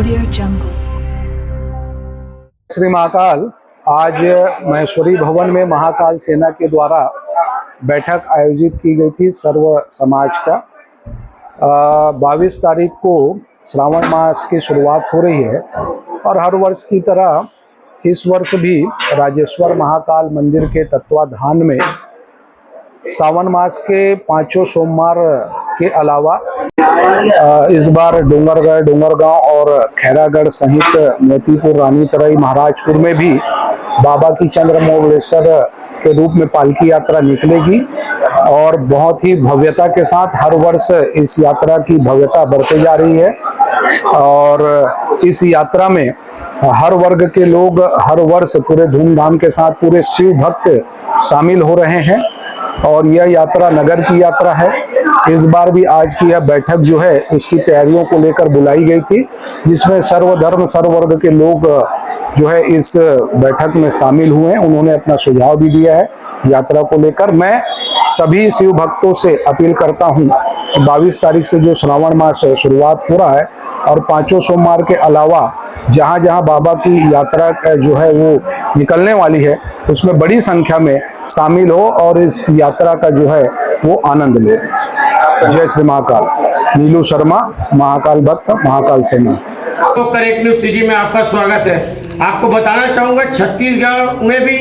Audio Jungle। Shri Mahakal आज महेश्वरी भवन में महाकाल सेना के द्वारा बैठक आयोजित की गई थी सर्व समाज का। 22 तारीख को श्रावण मास की शुरुआत हो रही है और हर वर्ष की तरह इस वर्ष भी राजेश्वर महाकाल मंदिर के तत्वाधान में सावन मास के 5 सोमवार के अलावा इस बार डोंगरगढ़, डोंगरगांव और खैरागढ़ सहित मोतीपुर, रानीतरई, महाराजपुर में भी बाबा की चंद्रमौलेश्वर के रूप में पालकी यात्रा निकलेगी और बहुत ही भव्यता के साथ हर वर्ष इस यात्रा की भव्यता बढ़ती जा रही है। और इस यात्रा में हर वर्ग के लोग हर वर्ष पूरे धूमधाम के साथ पूरे शिव भक्त शामिल हो रहे हैं और यह यात्रा नगर की यात्रा है। इस बार भी आज की यह बैठक जो है उसकी तैयारियों को लेकर बुलाई गई थी, जिसमें सर्वधर्म सर्ववर्ग के लोग जो है इस बैठक में शामिल हुए हैं। उन्होंने अपना सुझाव भी दिया है यात्रा को लेकर। मैं सभी शिव भक्तों से अपील करता हूं कि 22 तारीख से जो श्रावण मास शुरुआत हो रहा है और 5 सोमवार के अलावा जहां जहां बाबा की यात्रा जो है वो निकलने वाली है उसमें बड़ी संख्या में शामिल हो और इस यात्रा का जो है वो आनंद ले। जय श्री महाकाल। नीलू शर्मा, महाकाल भक्त, महाकाल सेना। तो करेक्ट न्यूज सिटी में आपका स्वागत है। आपको बताना चाहूंगा छत्तीसगढ़ में भी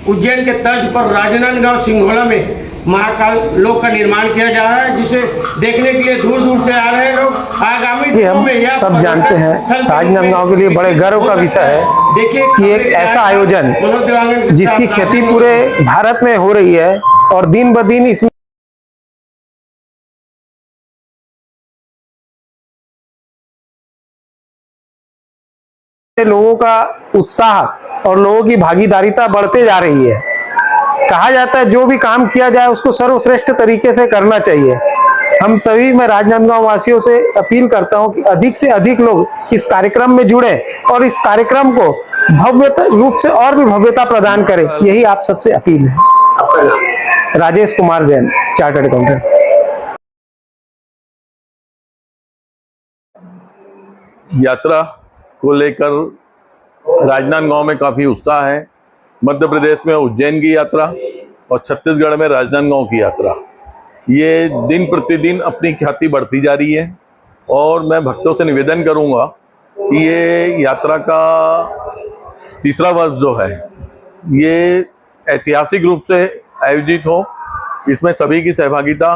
उज्जैन के तर्ज पर राजनांदगांव सिंघोला में महाकाल लोक का निर्माण किया जा रहा है, जिसे देखने के लिए दूर दूर से आ रहे हैं लोग। आगामी हम सब जानते हैं राजनांदगांव के लिए बड़े गर्व का विषय है देखिए कि एक ऐसा आयोजन जिसकी खेती पूरे भारत में हो रही है और दिन ब दिन इसमें लोगों का उत्साह और लोगों की भागीदारिता बढ़ते जा रही है। कहा जाता है जो भी काम किया जाए उसको सर्वश्रेष्ठ तरीके से करना चाहिए। हम सभी, मैं राजनांदगांव वासियों से अपील करता हूं कि अधिक से अधिक लोग इस कार्यक्रम में जुड़े और इस कार्यक्रम को भव्य रूप से और भी भव्यता प्रदान करें, यही आप सबसे अपील है। आपका नाम? Rajesh Kumar Jain, chartered accountant. यात्रा को लेकर राजनांदगांव में काफी उत्साह है। मध्य प्रदेश में उज्जैन की यात्रा और छत्तीसगढ़ में राजनांदगांव की यात्रा, ये दिन प्रतिदिन अपनी ख्याति बढ़ती जा रही है और मैं भक्तों से निवेदन करूंगा कि ये यात्रा का तीसरा वर्ष जो है ये ऐतिहासिक रूप से आयोजित हो। इसमें सभी की सहभागिता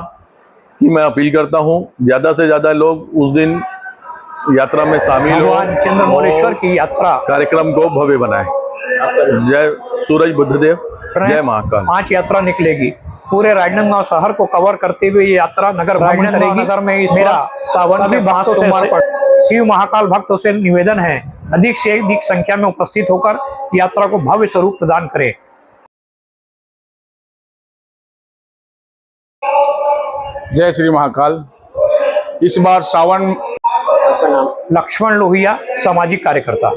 की मैं अपील करता हूं। ज़्यादा से ज़्यादा लोग उस दिन यात्रा में शामिल हो, चंद्रमौलेश्वर की यात्रा कार्यक्रम को भव्य बनाए। जय सूरज बुद्धदेव, जय महाकाल। 5 यात्रा निकलेगी, पूरे राजनांदगांव शहर को कवर करते हुए ये यात्रा नगर भ्रमण करेगी। नगर में इस मेरा सभी भक्तों से, शिव महाकाल भक्तों से निवेदन है अधिक से अधिक संख्या में उपस्थित होकर यात्रा को भव्य स्वरूप प्रदान करें। जय श्री महाकाल। इस बार सावन लक्ष्मण लोहिया, सामाजिक कार्यकर्ता।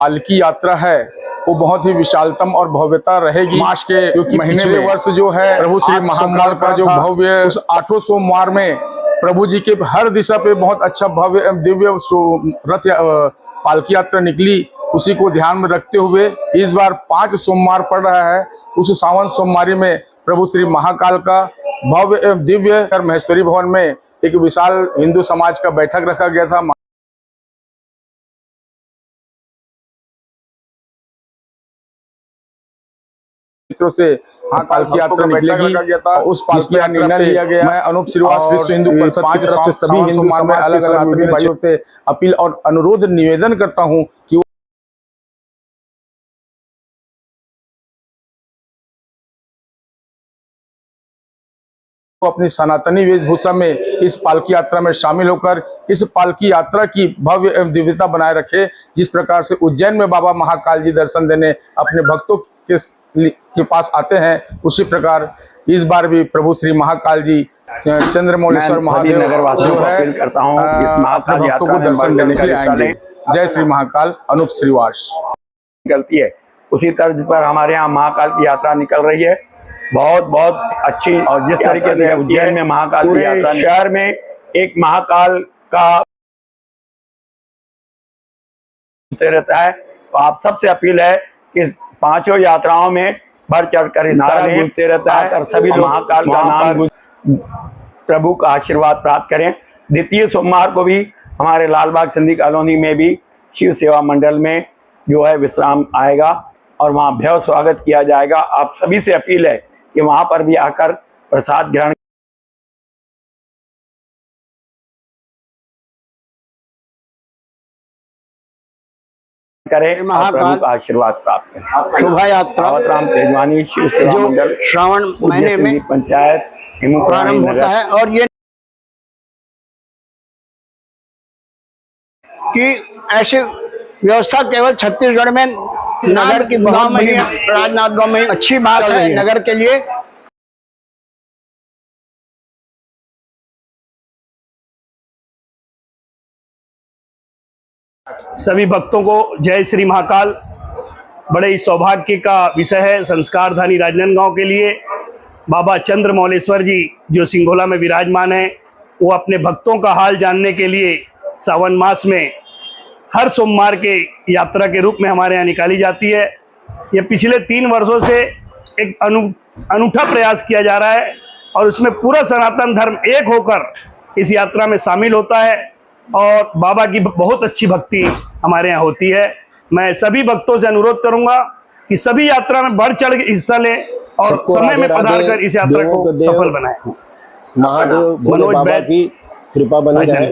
पालकी यात्रा है वो बहुत ही विशालतम और भव्यता रहेगी मास के महीने में। वर्ष जो है प्रभु श्री महाकाल का जो भव्य 8 सोमवार में प्रभु जी के हर दिशा पे बहुत अच्छा भव्य दिव्य रथ पालकी यात्रा निकली। उसी को ध्यान में रखते हुए इस बार 5 सोमवार पड़ रहा है। उस सावन सोमवारी में प्रभु श्री महाकाल का भव्य दिव्य महेश्वरी भवन में एक विशाल हिंदू समाज का बैठक रखा गया था। से हाँ पालकी यात्रा निकलेगी। उस पालकी यात्रा में लिया गया। मैं अनूप श्रीवास विश्व हिंदू परिषद की तरफ से सभी हिंदू समाज अलग अलग विभिन्न भाइयों से अपील और अनुरोध निवेदन करता हूं कि वो अपनी सनातनी वेशभूषा में इस पालकी यात्रा में शामिल होकर इस पालकी यात्रा की भव्य एवं दिव्यता बनाए रखे। जिस प्रकार से उज्जैन में बाबा महाकाल जी दर्शन देने अपने भक्तों के पास आते हैं, उसी प्रकार इस बार भी प्रभु श्री महाकाल जी चंद्रमौलेश्वर महादेव जो है अपने भक्तों को दर्शन देने के लिए आएंगे। जय श्री महाकाल। अनूप श्रीवास। निकलती है उसी तर्ज पर हमारे यहाँ महाकाल की यात्रा निकल रही है, बहुत बहुत अच्छी। और जिस तरीके से उज्जैन में महाकाल की यात्रा, शहर में एक महाकाल का होते रहता है। तो आप सबसे अपील है कि पांचों यात्राओं में बढ़ चढ़कर हिस्सा लें, गूंजते रहता है और सभी लोग महाकाल का नाम प्रभु का आशीर्वाद प्राप्त करें। द्वितीय सोमवार को भी हमारे लालबाग सिंधी कॉलोनी में भी शिव सेवा मंडल में जो है विश्राम आएगा और वहाँ भव्य स्वागत किया जाएगा। आप सभी से अपील है कि वहाँ पर भी आकर प्रसाद ग्रहण करें, प्रभु का आशीर्वाद प्राप्त करें। शोभा यात्रा राम तेजवानी शिव सेवा जो मंडल श्रावण महीने में पंचायत प्रारंभ होता है और ये कि ऐसे व्यवस्था केवल छत्तीसगढ़ में नगर की गांव में राजनांदगांव में अच्छी बात है नगर के लिए। सभी भक्तों को जय श्री महाकाल। बड़े ही सौभाग्य का विषय है संस्कारधानी राजनांदगांव के लिए। बाबा चंद्रमौलेश्वर जी जो सिंघोला में विराजमान है, वो अपने भक्तों का हाल जानने के लिए सावन मास में हर सोमवार के यात्रा के रूप में हमारे यहाँ निकाली जाती है। ये पिछले 3 वर्षों से एक अनूठा प्रयास किया जा रहा है और उसमें पूरा सनातन धर्म एक होकर इस यात्रा में शामिल होता है और बाबा की बहुत अच्छी भक्ति हमारे यहाँ होती है। मैं सभी भक्तों से अनुरोध करूंगा कि सभी यात्रा में बढ़ चढ़ के हिस्सा लें और समय में पधार कर इस यात्रा को सफल बनाएं। महादेव भोले बाबा की कृपा बनी रहे।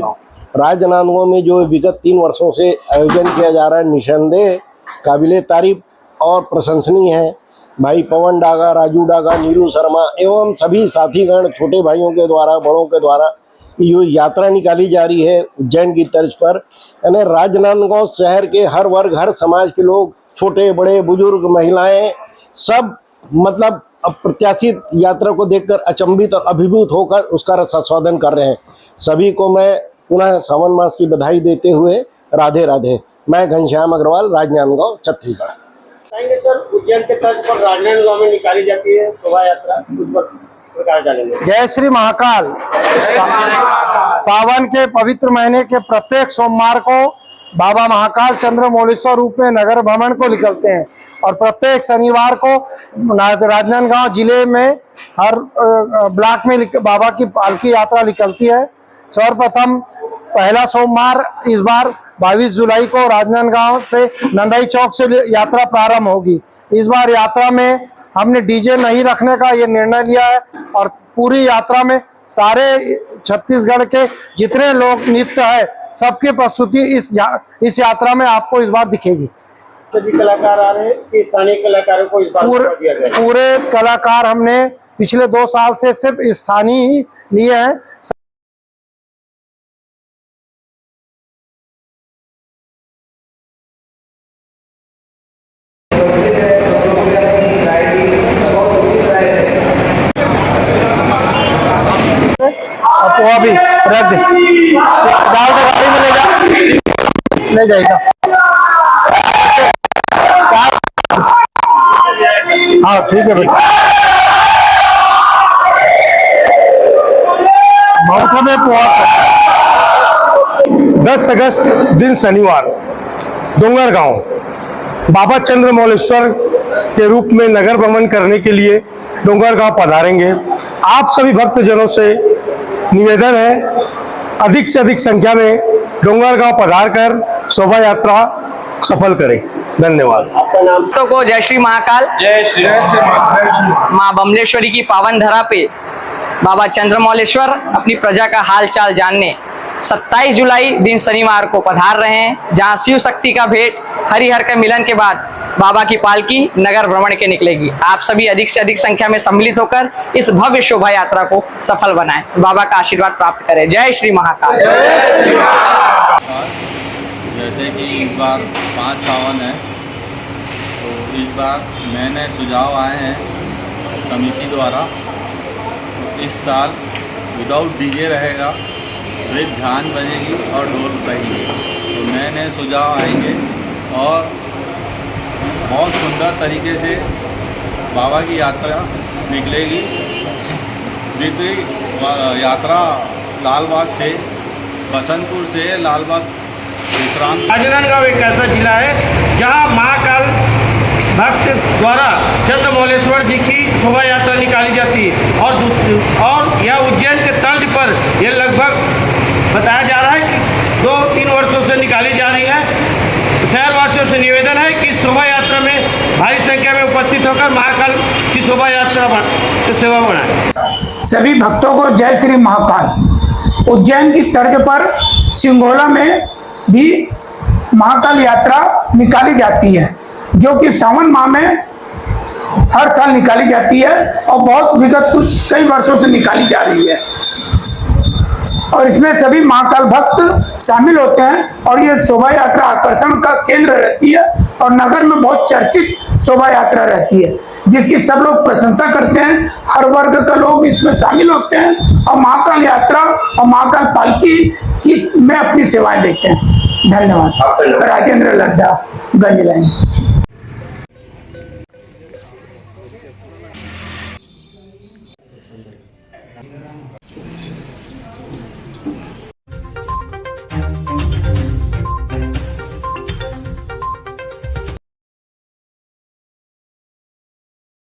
राजनांदगांव में जो विगत 3 वर्षों से आयोजन किया जा रहा है, निसंदेह काबिले तारीफ और प्रशंसनीय है। भाई पवन डागा, राजू डागा, नीरू शर्मा एवं सभी साथीगण, छोटे भाइयों के द्वारा, बड़ों के द्वारा ये यात्रा निकाली जा रही है उज्जैन की तर्ज पर। यानी राजनांदगांव शहर के हर वर्ग, हर समाज के लोग, छोटे बड़े बुजुर्ग, महिलाएं, सब मतलब अप्रत्याशित यात्रा को देखकर अचंभित और अभिभूत होकर उसका रसास्वादन कर रहे हैं। सभी को मैं पुनः सावन मास की बधाई देते हुए राधे राधे। मैं घनश्याम अग्रवाल, राजनांदगांव, छत्तीसगढ़। सर, उज्जैन के तर्ज पर राजनांदगांव में निकाली जाती है शोभा यात्रा, उस पर जय श्री महाकाल। सावन के पवित्र महीने के प्रत्येक सोमवार को बाबा महाकाल चंद्रमौलेश्वर रूप में नगर भ्रमण को निकलते हैं और प्रत्येक शनिवार को राजनांदगांव जिले में हर ब्लॉक में बाबा की पालकी यात्रा निकलती है। सर्वप्रथम पहला सोमवार इस बार 22 जुलाई को राजनांदगांव से नंदाई चौक से यात्रा प्रारंभ होगी। इस बार यात्रा में हमने डीजे नहीं रखने का ये निर्णय लिया है और पूरी यात्रा में सारे छत्तीसगढ़ के जितने लोक नृत्य है सबकी प्रस्तुति इस यात्रा में आपको इस बार दिखेगी। सभी कलाकार आ रहे हैं कि स्थानीय कलाकारों को इस बार दिया गया? पूरे कलाकार हमने पिछले 2 साल से सिर्फ स्थानीय ही लिए हैं। वो भी रख दे, डाल के गाड़ी में ले जाएगा। हाँ ठीक है भाई। मौका में 10 अगस्त दिन शनिवार डोंगरगांव बाबा चंद्रमौलेश्वर के रूप में नगर भ्रमण करने के लिए डोंगरगांव पधारेंगे। आप सभी भक्तजनों से निवेदन है अधिक से अधिक संख्या में डोंगरगांव पधार कर शोभा यात्रा सफल करें। धन्यवाद। आपका नाम? तो को जय श्री महाकाल। जय श्री माँ बमलेश्वरी की पावन धरा पे बाबा चंद्रमौलेश्वर अपनी प्रजा का हाल चाल जानने 27 जुलाई दिन शनिवार को पधार रहे हैं, जहां शिव शक्ति का भेंट हरिहर के मिलन के बाद बाबा की पालकी नगर भ्रमण के निकलेगी। आप सभी अधिक से अधिक संख्या में सम्मिलित होकर इस भव्य शोभा यात्रा को सफल बनाएं, बाबा का आशीर्वाद प्राप्त करें। जय श्री महाकाल। जैसे कि इस बार 5 सावन है, तो इस बार नए नए सुझाव आए हैं समिति द्वारा। तो इस साल विदाउट डीजे रहेगा, सिर्फ झांझ बजेगी और ढोल रहेंगे। तो नए नए सुझाव आएंगे और बहुत सुंदर तरीके से बाबा की यात्रा निकलेगी। द्वितीय यात्रा लालबाग से, बसंतपुर से लालबाग उपरांत राजनांदगांव एक ऐसा जिला है जहां महाकाल भक्त द्वारा चंद्रमौलेश्वर जी की शोभा यात्रा निकाली जाती है और यह उज्जैन के तर्ज पर यह लगभग बताया जा रहा है कि 2-3 वर्षों से निकाली जा रही है। शहरवासियों से निवेदन है कि शोभा यात्रा में भारी संख्या में उपस्थित होकर महाकाल की शोभा यात्रा की सेवा बनाएं। सभी भक्तों को जय श्री महाकाल। उज्जैन की तर्ज पर सिंघोला में भी महाकाल यात्रा निकाली जाती है, जो कि सावन माह में हर साल निकाली जाती है और बहुत विगत कुछ कई वर्षों से निकाली जा रही है। और इसमें सभी महाकाल भक्त शामिल होते हैं और ये शोभा यात्रा आकर्षण का केंद्र रहती है और नगर में बहुत चर्चित शोभा यात्रा रहती है, जिसकी सब लोग प्रशंसा करते हैं। हर वर्ग का लोग इसमें शामिल होते हैं और महाकाल यात्रा और महाकाल पालकी में अपनी सेवाएं देते हैं। धन्यवाद। राजेंद्र लड्डा, गंज लाइन।